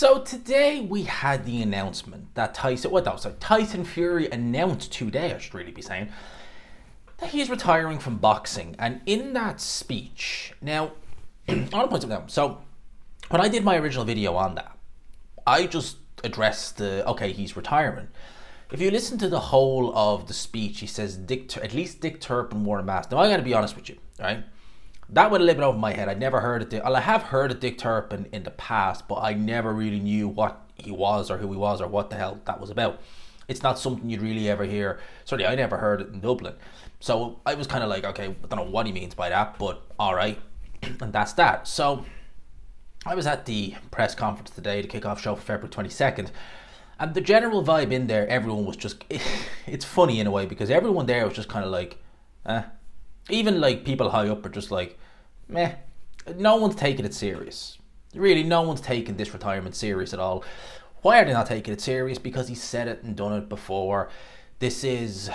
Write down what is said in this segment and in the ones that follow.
So today we had the announcement that Tyson Fury announced today, I should really be saying, that he is retiring from boxing. And in that speech, now, I want to point something out. So when I did my original video on that, I just addressed he's retiring. If you listen to the whole of the speech, he says at least Dick Turpin wore a mask. Now I got to be honest with you, right? That went a little bit over my head. I never heard it. I have heard of Dick Turpin in the past, but I never really knew what he was or who he was or what the hell that was about. It's not something you'd really ever hear. Certainly, I never heard it in Dublin. So I was kind of like, okay, I don't know what he means by that, but all right. And that's that. So I was at the press conference today, the kickoff show for February 22nd. And the general vibe in there, everyone was just, it's funny in a way because everyone there was just kind of like, even like people high up are just like, meh. No one's taking it serious. Really, no one's taking this retirement serious at all. Why are they not taking it serious? Because he's said it and done it before. This is,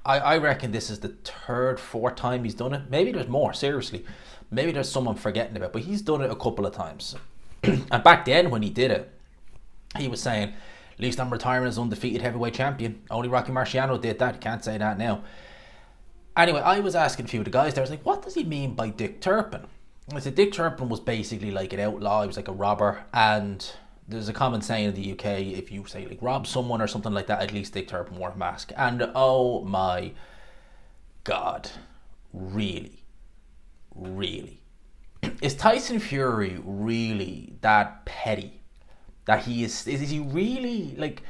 I reckon this is the third, fourth time he's done it. Maybe there's more, seriously. Maybe there's some I'm forgetting about, but he's done it a couple of times. And back then when he did it, he was saying, at least I'm retiring as undefeated heavyweight champion. Only Rocky Marciano did that. You can't say that now. Anyway, I was asking a few of the guys there, I was like, what does he mean by Dick Turpin? I said, Dick Turpin was basically like an outlaw, he was like a robber, and there's a common saying in the UK, if you say like rob someone or something like that, at least Dick Turpin wore a mask. And oh my God, really? Is Tyson Fury really that petty? That he is he really, like,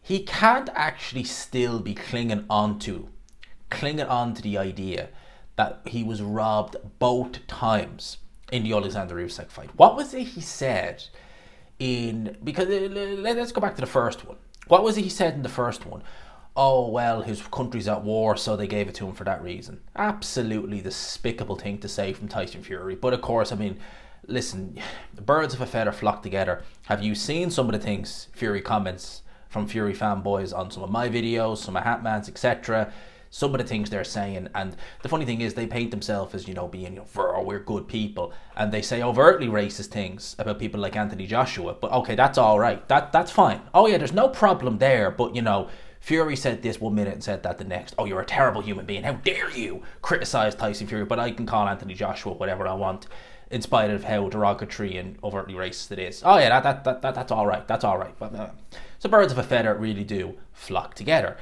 he can't actually still be clinging on to the idea that he was robbed both times in the Oleksandr Usyk fight. What was it he said because let's go back to the first one. What was it he said in the first one? Oh, well, his country's at war, so they gave it to him for that reason. Absolutely despicable thing to say from Tyson Fury. But of course, I mean, listen, the birds of a feather flock together. Have you seen some of the things Fury comments from Fury fanboys on some of my videos, some of Hatman's, etc.? Some of the things they're saying, and the funny thing is they paint themselves as, being, we're good people, and they say overtly racist things about people like Anthony Joshua, but okay, that's all right, that's fine. Oh yeah, there's no problem there, but Fury said this one minute and said that the next. Oh, you're a terrible human being, how dare you criticize Tyson Fury, but I can call Anthony Joshua whatever I want, in spite of how derogatory and overtly racist it is. Oh yeah, that's all right, but so birds of a feather really do flock together.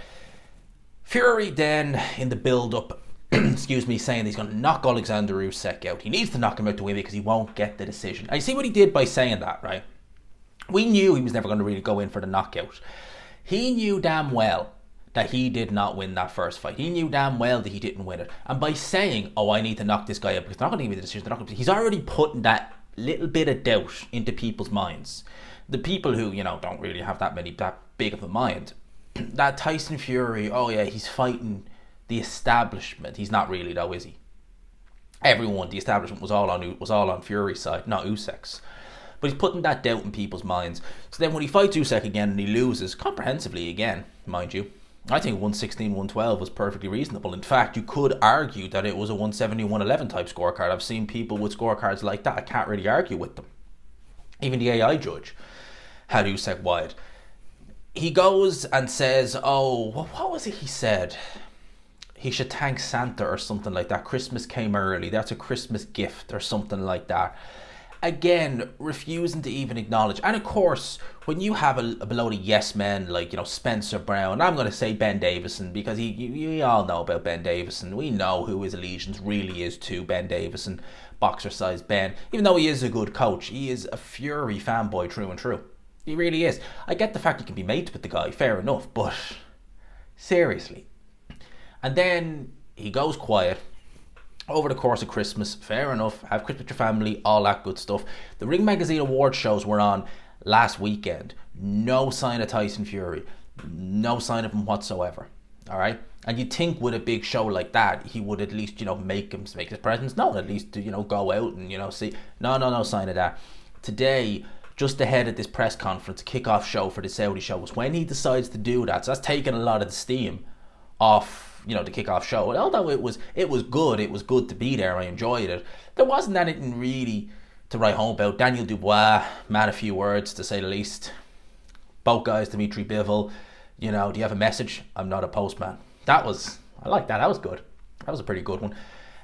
Fury then, in the build-up, saying he's going to knock Oleksandr Usyk out. He needs to knock him out to win because he won't get the decision. And you see what he did by saying that, right? We knew he was never going to really go in for the knockout. He knew damn well that he did not win that first fight. He knew damn well that he didn't win it. And by saying, I need to knock this guy out because they're not going to give me the decision, he's already putting that little bit of doubt into people's minds. The people who, don't really have that big of a mind. That Tyson Fury, he's fighting the establishment. He's not really though, is he? The establishment was all on Fury's side, not Usyk's. But he's putting that doubt in people's minds. So then when he fights Usyk again and he loses, comprehensively again, mind you, I think 116, 112 was perfectly reasonable. In fact, you could argue that it was a 170, 111 type scorecard. I've seen people with scorecards like that. I can't really argue with them. Even the AI judge had Usyk wide. He goes and says, what was it he said? He should thank Santa or something like that. Christmas came early. That's a Christmas gift or something like that. Again, refusing to even acknowledge. And of course, when you have a load of yes men like, Spencer Brown, I'm going to say Ben Davison because you all know about Ben Davison. We know who his allegiance really is to Ben Davison, boxer-sized Ben. Even though he is a good coach, he is a Fury fanboy true and true. He really is. I get the fact you can be mates with the guy, fair enough, but seriously. And then he goes quiet over the course of Christmas, fair enough, have Christmas with your family, all that good stuff. The Ring Magazine award shows were on last weekend. No sign of Tyson Fury. No sign of him whatsoever. All right? And you'd think with a big show like that, he would at least, make his presence known, at least to, go out and, see. No sign of that. Today, just ahead of this press conference, kickoff show for the Saudi show, was when he decides to do that. So that's taking a lot of the steam off, the kickoff show. And although it was good to be there, I enjoyed it. There wasn't anything really to write home about. Daniel Dubois, man, a few words to say the least. Both guys, Dimitri Bivol, do you have a message? I'm not a postman. I like that. That was good. That was a pretty good one.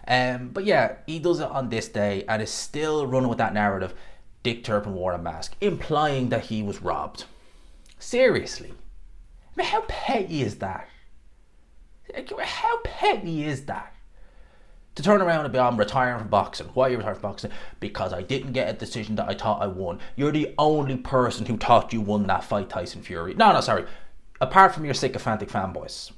But yeah, he does it on this day and is still running with that narrative. Dick Turpin wore a mask, implying that he was robbed. Seriously. I mean, how petty is that? How petty is that? To turn around and be, I'm retiring from boxing. Why are you retiring from boxing? Because I didn't get a decision that I thought I won. You're the only person who thought you won that fight, Tyson Fury. No, sorry. Apart from your sycophantic fanboys.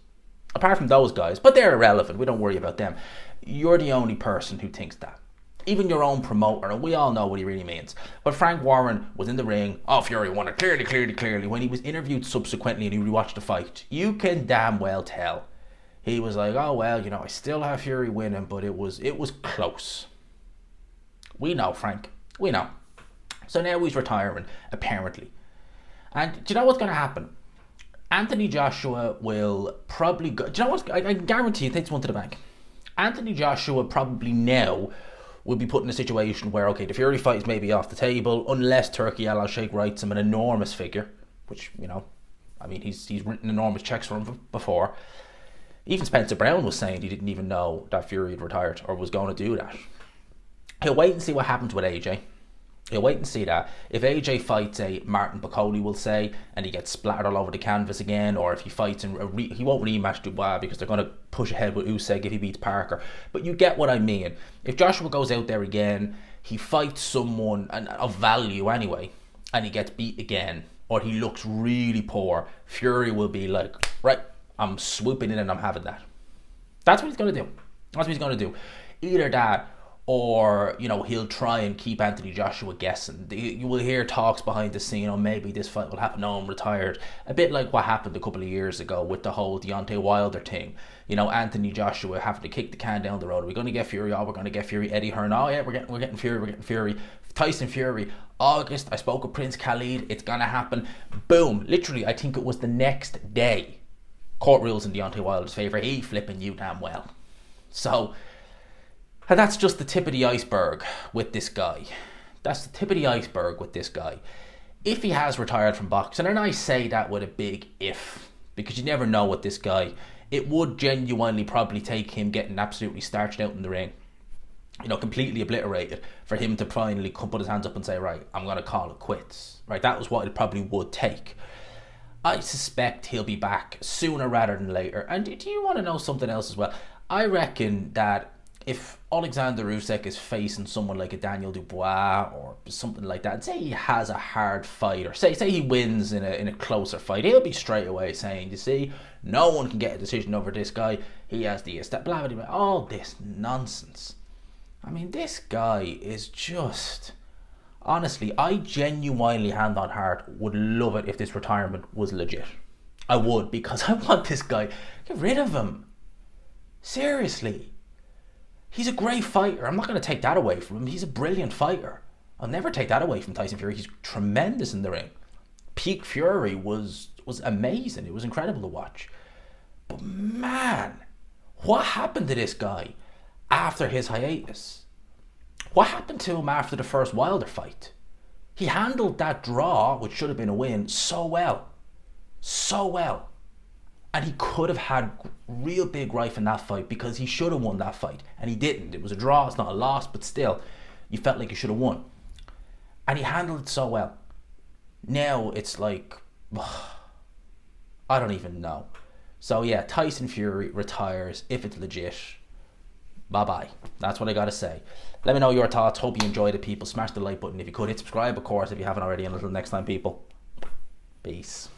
Apart from those guys. But they're irrelevant. We don't worry about them. You're the only person who thinks that. Even your own promoter, and we all know what he really means. But Frank Warren was in the ring. Oh, Fury won it clearly. When he was interviewed subsequently and he rewatched the fight, you can damn well tell. He was like, oh, well, I still have Fury winning, but it was close. We know, Frank. We know. So now he's retiring, apparently. And do you know what's going to happen? Anthony Joshua will probably go... Do you know what? I guarantee you, take this one to the bank. Anthony Joshua probably now will be put in a situation where, okay, the Fury fight is maybe off the table, unless Turki Al-Sheikh writes him an enormous figure, which, he's written enormous checks for him before. Even Spencer Brown was saying he didn't even know that Fury had retired or was going to do that. He'll wait and see what happens with AJ. He'll wait and see that. If AJ fights a Martin Piccoli, we'll say, and he gets splattered all over the canvas again, or if he fights he won't rematch Dubois because they're going to push ahead with Usyk if he beats Parker. But you get what I mean. If Joshua goes out there again, he fights someone of value anyway, and he gets beat again, or he looks really poor, Fury will be like, right, I'm swooping in and I'm having that. That's what he's going to do. That's what he's going to do. Either that, or, he'll try and keep Anthony Joshua guessing. You will hear talks behind the scene, maybe this fight will happen. No, I'm retired. A bit like what happened a couple of years ago with the whole Deontay Wilder thing. Anthony Joshua having to kick the can down the road. Are we going to get Fury? Oh, we're going to get Fury. Eddie Hearn. Oh, yeah, we're getting Fury. Tyson Fury. August, I spoke with Prince Khalid. It's going to happen. Boom. Literally, I think it was the next day. Court rules in Deontay Wilder's favour. He flipping you damn well. So... and that's just the tip of the iceberg with this guy. That's the tip of the iceberg with this guy. If he has retired from boxing, and I say that with a big if, because you never know with this guy, it would genuinely probably take him getting absolutely starched out in the ring, completely obliterated, for him to finally put his hands up and say, right, I'm going to call it quits. Right, that was what it probably would take. I suspect he'll be back sooner rather than later. And do you want to know something else as well? I reckon that if Oleksandr Usyk is facing someone like a Daniel Dubois or something like that, and say he has a hard fight, or say he wins in a closer fight, he'll be straight away saying, you see, no one can get a decision over this guy. He has the blah, blah, blah, all this nonsense. I mean, this guy is just... honestly, I genuinely, hand on heart, would love it if this retirement was legit. I would, because I want this guy. Get rid of him. Seriously. He's a great fighter. I'm not going to take that away from him. He's a brilliant fighter. I'll never take that away from Tyson Fury. He's tremendous in the ring. Peak Fury was amazing. It was incredible to watch. But man, what happened to this guy after his hiatus? What happened to him after the first Wilder fight? He handled that draw, which should have been a win, so well. So well. And he could have had real big rife in that fight because he should have won that fight. And he didn't. It was a draw, it's not a loss, but still, you felt like you should have won. And he handled it so well. Now it's like, I don't even know. So yeah, Tyson Fury retires if it's legit. Bye-bye. That's what I gotta say. Let me know your thoughts. Hope you enjoyed it, people. Smash the like button if you could. Hit subscribe, of course, if you haven't already. And until next time, people. Peace.